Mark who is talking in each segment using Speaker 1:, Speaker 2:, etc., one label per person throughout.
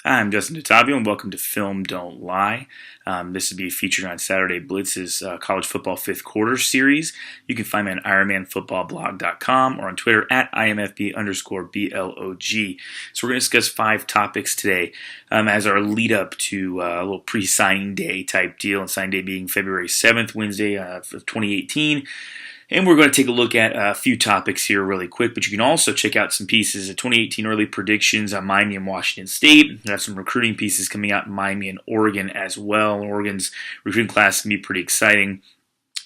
Speaker 1: I'm Justin DeTavio, and welcome to Film Don't Lie. This will be featured on Saturday Blitz's college football fifth quarter series. You can find me on IronmanFootballBlog.com or on Twitter at IMFB_BLOG. So we're going to discuss 5 topics today as our lead up to a little pre-signing day type deal, and signing day being February 7th, Wednesday of 2018. And we're going to take a look at a few topics here really quick, but you can also check out some pieces of 2018 early predictions on Miami and Washington State. There are some recruiting pieces coming out in Miami and Oregon as well. Oregon's recruiting class can be pretty exciting.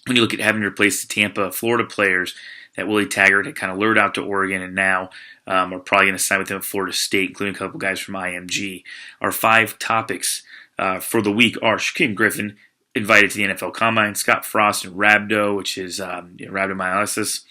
Speaker 1: When you look at having to replace the Tampa, Florida players that Willie Taggart had kind of lured out to Oregon and now are probably going to sign with him at Florida State, including a couple guys from IMG. Our 5 topics for the week are Shaquem Griffin, invited to the NFL Combine, Scott Frost and rhabdo, which is rhabdomyolysis,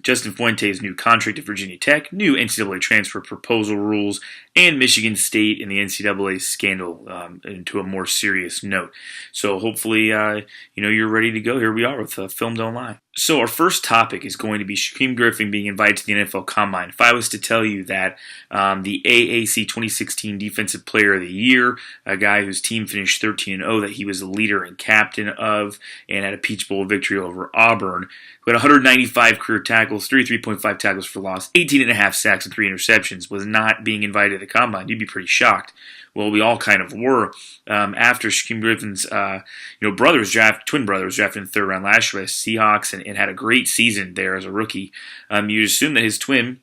Speaker 1: Justin Fuente's new contract at Virginia Tech, new NCAA transfer proposal rules, and Michigan State and the NCAA scandal into a more serious note. So hopefully, you're ready to go. Here we are with Film Don't Lie. So our first topic is going to be Shaquem Griffin being invited to the NFL Combine. If I was to tell you that the AAC 2016 Defensive Player of the Year, a guy whose team finished 13-0, that he was the leader and captain of, and had a Peach Bowl victory over Auburn, who had 195 career tackles, 33.5 tackles for loss, 18.5 sacks, and 3 interceptions, was not being invited to the Combine, you'd be pretty shocked. Well, we all kind of were after Shaquem Griffin's twin brothers drafted in the 3rd round last year by the Seahawks and had a great season there as a rookie. You'd assume that his twin,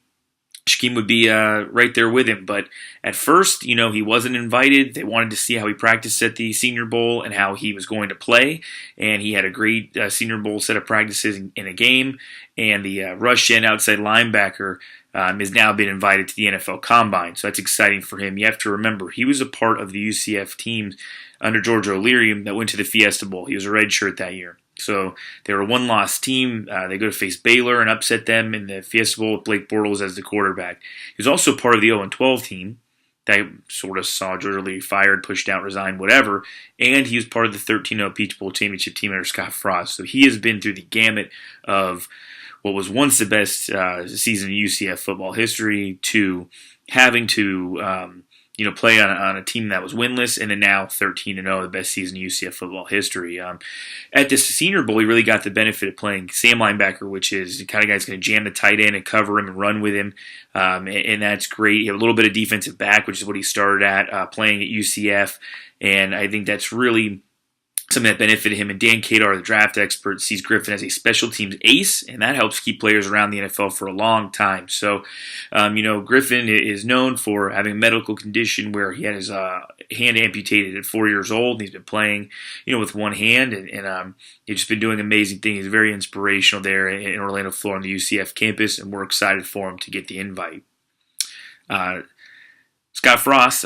Speaker 1: Shaquem, would be right there with him. But at first, he wasn't invited. They wanted to see how he practiced at the Senior Bowl and how he was going to play. And he had a great Senior Bowl set of practices in a game. And the rush end outside linebacker has now been invited to the NFL Combine. So that's exciting for him. You have to remember, he was a part of the UCF teams under George O'Leary that went to the Fiesta Bowl. He was a redshirt that year. So they were a one-loss team. They go to face Baylor and upset them in the Fiesta Bowl with Blake Bortles as the quarterback. He was also part of the 0-12 team that sort of saw George O'Leary fired, pushed out, resigned, whatever. And he was part of the 13-0 Peach Bowl championship team under Scott Frost. So he has been through the gamut of what was once the best season in UCF football history to having to play on a team that was winless, and then now 13-0, the best season in UCF football history. At the Senior Bowl, he really got the benefit of playing Sam linebacker, which is the kind of guy that's going to jam the tight end and cover him and run with him, and that's great. He had a little bit of defensive back, which is what he started at playing at UCF, and I think that's really something that benefited him. And Dan Kadar, the draft expert, sees Griffin as a special teams ace, and that helps keep players around the NFL for a long time. So, Griffin is known for having a medical condition where he had his hand amputated at 4 years old, and he's been playing, with one hand, and he's just been doing amazing things. He's very inspirational there in Orlando, Florida, on the UCF campus, and we're excited for him to get the invite. Scott Frost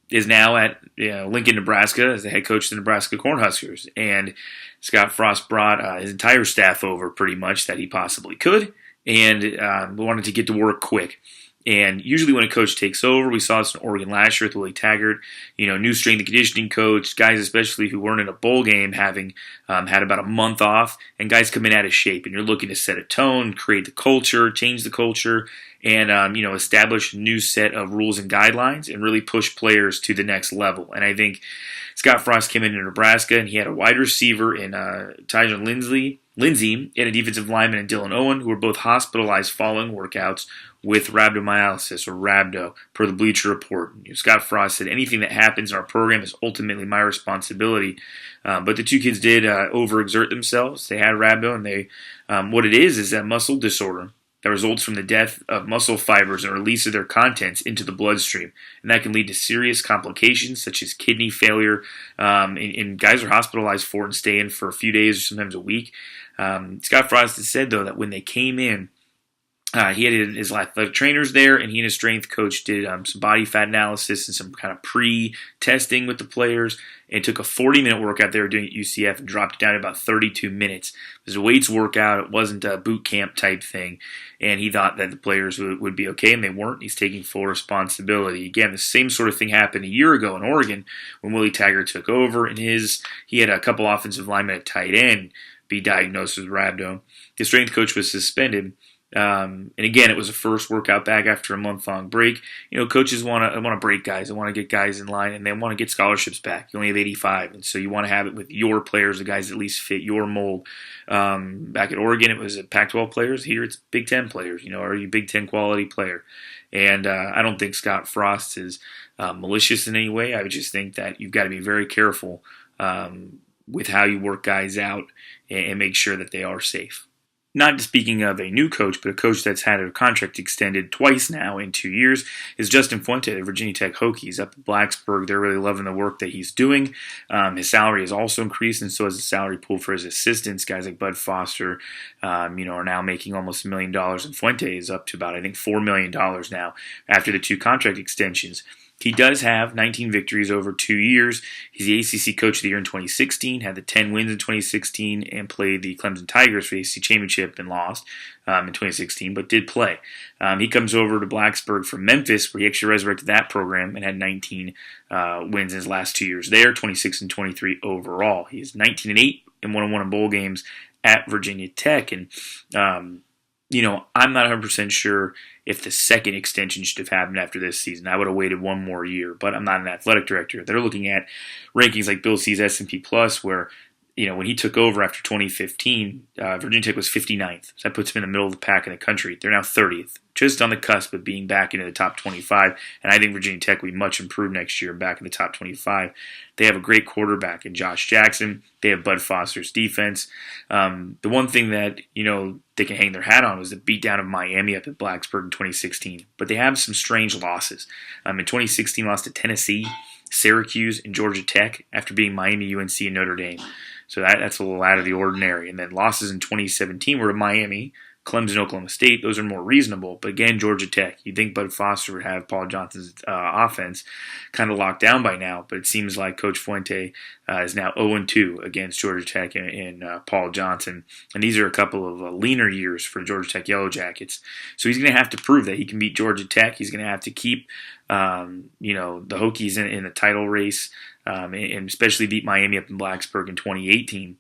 Speaker 1: is now at Lincoln, Nebraska, as the head coach of the Nebraska Cornhuskers. And Scott Frost brought his entire staff over pretty much that he possibly could, and wanted to get to work quick. And usually when a coach takes over, we saw this in Oregon last year with Willie Taggart, new strength and conditioning coach, guys especially who weren't in a bowl game having had about a month off, and guys come in out of shape. And you're looking to set a tone, create the culture, change the culture, and establish a new set of rules and guidelines and really push players to the next level. And I think Scott Frost came into Nebraska, and he had a wide receiver in Tyjon Lindsey and a defensive lineman in Dylan Owen, who were both hospitalized following workouts with rhabdomyolysis, or rhabdo, per the Bleacher Report. Scott Frost said, anything that happens in our program is ultimately my responsibility. But the two kids did overexert themselves. They had rhabdo, and they what it is that muscle disorder that results from the death of muscle fibers and release of their contents into the bloodstream. And that can lead to serious complications such as kidney failure. And guys are hospitalized for it and stay in for a few days or sometimes a week. Scott Frost has said, though, that when they came in, he had his athletic trainers there, and he and his strength coach did some body fat analysis and some kind of pre-testing with the players, and took a 40-minute workout they were doing at UCF and dropped it down to about 32 minutes. It was a weights workout. It wasn't a boot camp type thing, and he thought that the players would be okay, and they weren't. He's taking full responsibility. Again, the same sort of thing happened a year ago in Oregon when Willie Taggart took over, and he had a couple offensive linemen at tight end be diagnosed with rhabdo. His strength coach was suspended, And again, it was a first workout back after a month-long break. Coaches want to break guys. They want to get guys in line, and they want to get scholarships back. You only have 85, and so you want to have it with your players, the guys that at least fit your mold. Back at Oregon, it was Pac-12 players. Here, it's Big Ten players. Are you a Big Ten quality player? And I don't think Scott Frost is malicious in any way. I would just think that you've got to be very careful with how you work guys out and make sure that they are safe. Not speaking of a new coach, but a coach that's had a contract extended twice now in 2 years, is Justin Fuente, the Virginia Tech Hokies up at Blacksburg. They're really loving the work that he's doing. His salary has also increased, and so has the salary pool for his assistants. Guys like Bud Foster, are now making almost $1 million, and Fuente is up to about, I think, $4 million now after the 2 contract extensions. He does have 19 victories over 2 years. He's the ACC Coach of the Year in 2016, had the 10 wins in 2016, and played the Clemson Tigers for the ACC Championship and lost in 2016, but did play. He comes over to Blacksburg from Memphis, where he actually resurrected that program and had 19 wins in his last 2 years there, 26 and 23 overall. He's 19-8 and 1-1 in bowl games at Virginia Tech, and I'm not 100% sure if the second extension should have happened after this season. I would have waited one more year, but I'm not an athletic director. They're looking at rankings like Bill C's S&P Plus, where when he took over after 2015, Virginia Tech was 59th. So that puts him in the middle of the pack in the country. They're now 30th, just on the cusp of being back into the top 25. And I think Virginia Tech will be much improved next year, back in the top 25. They have a great quarterback in Josh Jackson. They have Bud Foster's defense. The one thing that, they can hang their hat on was the beatdown of Miami up at Blacksburg in 2016. But they have some strange losses. In 2016, lost to Tennessee, Syracuse, and Georgia Tech after beating Miami, UNC, and Notre Dame. So that's a little out of the ordinary. And then losses in 2017 were to Miami, Clemson, Oklahoma State. Those are more reasonable. But again, Georgia Tech. You'd think Bud Foster would have Paul Johnson's offense kind of locked down by now, but it seems like Coach Fuente is now 0-2 against Georgia Tech and Paul Johnson. And these are a couple of leaner years for Georgia Tech Yellow Jackets. So he's going to have to prove that he can beat Georgia Tech. He's going to have to keep the Hokies in the title race, and especially beat Miami up in Blacksburg in 2018.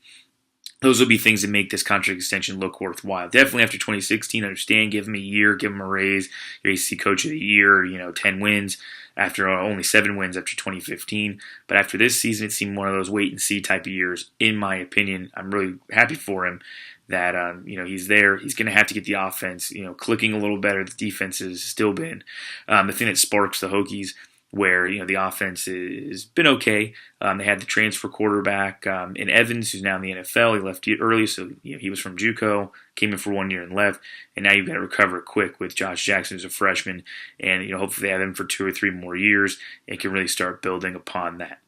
Speaker 1: Those will be things that make this contract extension look worthwhile. Definitely after 2016, understand, give him a year, give him a raise. Your ACC Coach of the Year, 10 wins after only 7 wins after 2015. But after this season, it seemed one of those wait-and-see type of years, in my opinion. I'm really happy for him that, he's there. He's going to have to get the offense, clicking a little better. The defense has still been the thing that sparks the Hokies, where the offense has been okay. They had the transfer quarterback in Evans, who's now in the NFL. He left early, so he was from JUCO, came in for 1 year and left. And now you've got to recover quick with Josh Jackson, who's a freshman, and hopefully they have him for 2 or 3 more years and can really start building upon that.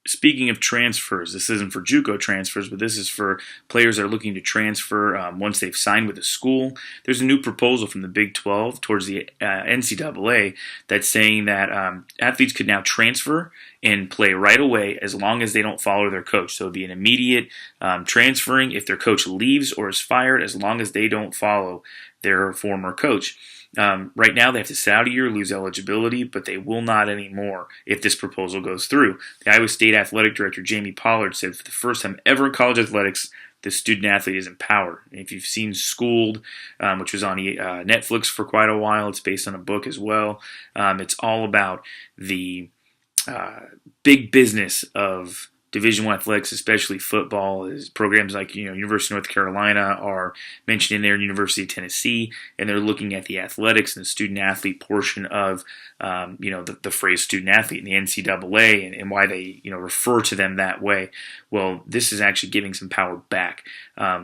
Speaker 1: Speaking of transfers, this isn't for JUCO transfers, but this is for players that are looking to transfer once they've signed with a school. There's a new proposal from the Big 12 towards the NCAA that's saying that athletes could now transfer and play right away as long as they don't follow their coach. So it'll be an immediate transferring if their coach leaves or is fired, as long as they don't follow their former coach. Right now, they have to sit out a year, lose eligibility, but they will not anymore if this proposal goes through. The Iowa State Athletic Director, Jamie Pollard, said for the first time ever in college athletics, the student athlete is empowered. And if you've seen Schooled, which was on Netflix for quite a while, it's based on a book as well. It's all about the big business of Division I athletics, especially football. Is programs like University of North Carolina are mentioned in there, University of Tennessee, and they're looking at the athletics and the student athlete portion of the phrase student athlete in the NCAA and why they refer to them that way. Well, this is actually giving some power back.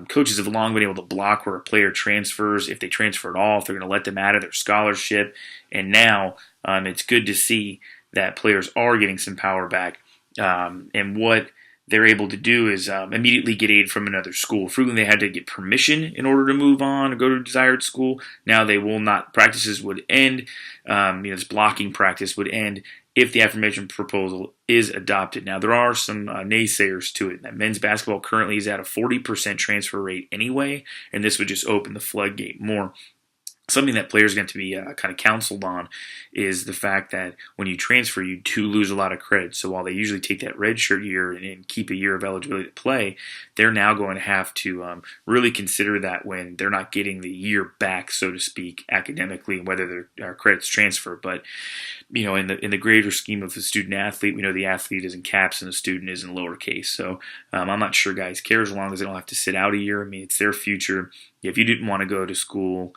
Speaker 1: Coaches have long been able to block where a player transfers, if they transfer at all, if they're going to let them out of their scholarship, and now it's good to see that players are getting some power back. And what they're able to do is immediately get aid from another school. Frequently, they had to get permission in order to move on or go to a desired school. Now they will not. Practices would end. This blocking practice would end if the aforementioned proposal is adopted. Now, there are some naysayers to it. That men's basketball currently is at a 40% transfer rate anyway, and this would just open the floodgate more. something that players are going to be kind of counseled on is the fact that when you transfer, you do lose a lot of credit. So while they usually take that redshirt year and keep a year of eligibility to play, they're now going to have to really consider that when they're not getting the year back, so to speak, academically, whether their credits transfer. But in the greater scheme of the student athlete, we know the athlete is in caps and the student is in lowercase. So I'm not sure guys care as long as they don't have to sit out a year. I mean, it's their future. If you didn't want to go to school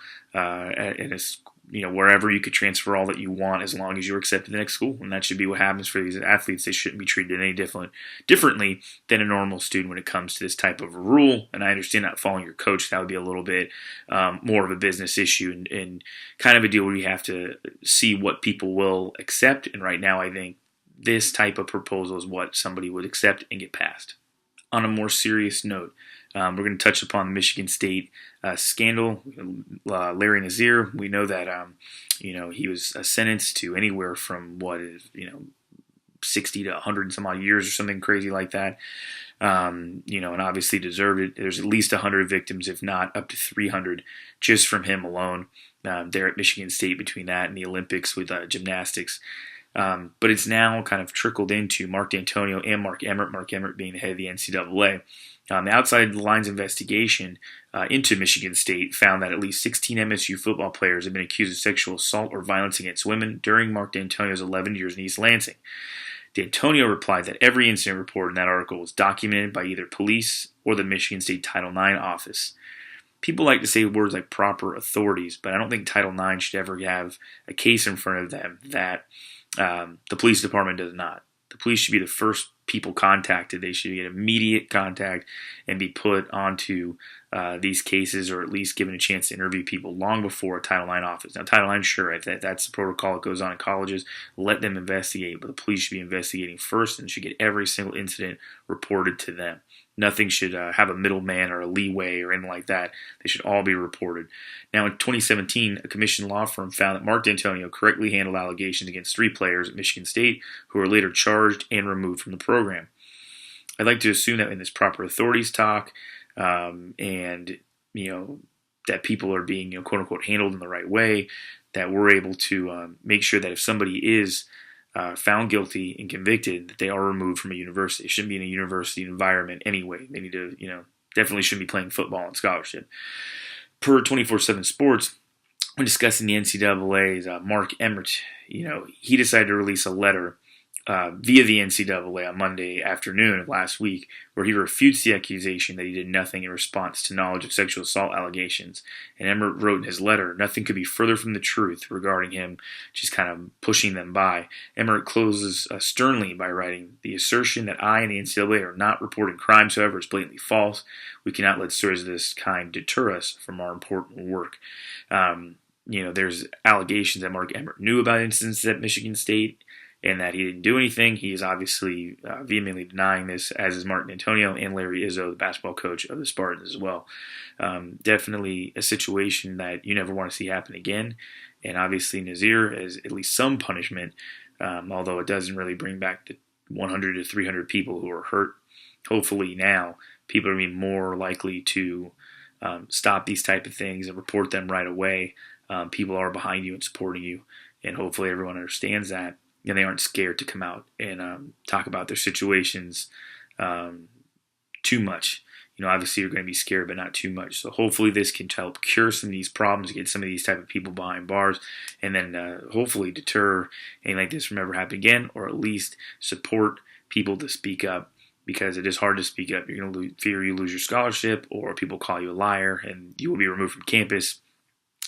Speaker 1: wherever, you could transfer all that you want as long as you're accepted to the next school, and that should be what happens for these athletes. They shouldn't be treated any differently than a normal student when it comes to this type of a rule. And I understand not following your coach, that would be a little bit more of a business issue and kind of a deal where you have to see what people will accept. And right now, I think this type of proposal is what somebody would accept and get passed. On a more serious note, we're going to touch upon the Michigan State scandal. Larry Nassar, we know that he was sentenced to anywhere from 60 to 100 and some odd years or something crazy like that. And obviously deserved it. There's at least 100 victims, if not up to 300, just from him alone there at Michigan State between that and the Olympics with gymnastics. But it's now kind of trickled into Mark D'Antonio and Mark Emmert, Mark Emmert being the head of the NCAA. The outside the lines investigation into Michigan State found that at least 16 MSU football players have been accused of sexual assault or violence against women during Mark D'Antonio's 11 years in East Lansing. D'Antonio replied that every incident reported in that article was documented by either police or the Michigan State Title IX office. People like to say words like proper authorities, but I don't think Title IX should ever have a case in front of them that the police department does not. The police should be the first people contacted. They should get immediate contact and be put onto these cases, or at least given a chance to interview people long before a Title IX office. Now, Title IX, sure, if that's the protocol that goes on in colleges, let them investigate, but the police should be investigating first and should get every single incident reported to them. Nothing should have a middleman or a leeway or anything like that. They should all be reported. Now, in 2017, a commissioned law firm found that Mark D'Antonio correctly handled allegations against 3 players at Michigan State who were later charged and removed from the program. I'd like to assume that in this proper authorities talk and that people are being quote unquote handled in the right way, that we're able to make sure that if somebody is found guilty and convicted, that they are removed from a university. It shouldn't be in a university environment anyway. They need to, definitely shouldn't be playing football on scholarship. Per 24/7 Sports, when discussing the NCAA's Mark Emmert, he decided to release a letter via the NCAA on Monday afternoon of last week, where he refutes the accusation that he did nothing in response to knowledge of sexual assault allegations. And Emmert wrote in his letter, "Nothing could be further from the truth regarding him," just kind of pushing them by. Emmert closes sternly by writing, "The assertion that I and the NCAA are not reporting crimes, however, is blatantly false. We cannot let stories of this kind deter us from our important work." There's allegations that Mark Emmert knew about incidents at Michigan State and that he didn't do anything. He is obviously vehemently denying this, as is Mark D'Antonio and Larry Izzo, the basketball coach of the Spartans as well. Definitely a situation that you never want to see happen again. And obviously Nassar has at least some punishment, although it doesn't really bring back the 100 to 300 people who are hurt. Hopefully now people are being more likely to stop these type of things and report them right away. People are behind you and supporting you, and hopefully everyone understands that. And they aren't scared to come out and talk about their situations too much. Obviously you're going to be scared, but not too much. So hopefully this can help cure some of these problems, get some of these type of people behind bars, and then hopefully deter anything like this from ever happening again, or at least support people to speak up, because it is hard to speak up. You're going to fear you lose your scholarship, or people call you a liar and you will be removed from campus.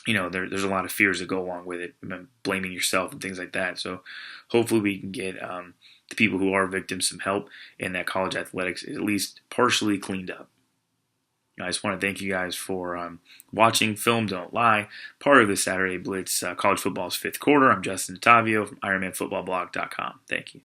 Speaker 1: There's a lot of fears that go along with it, blaming yourself and things like that. So hopefully we can get the people who are victims some help, and that college athletics is at least partially cleaned up. I just want to thank you guys for watching Film Don't Lie, part of the Saturday Blitz College Football's 5th Quarter. I'm Justin Ottavio from IronmanFootballBlog.com. Thank you.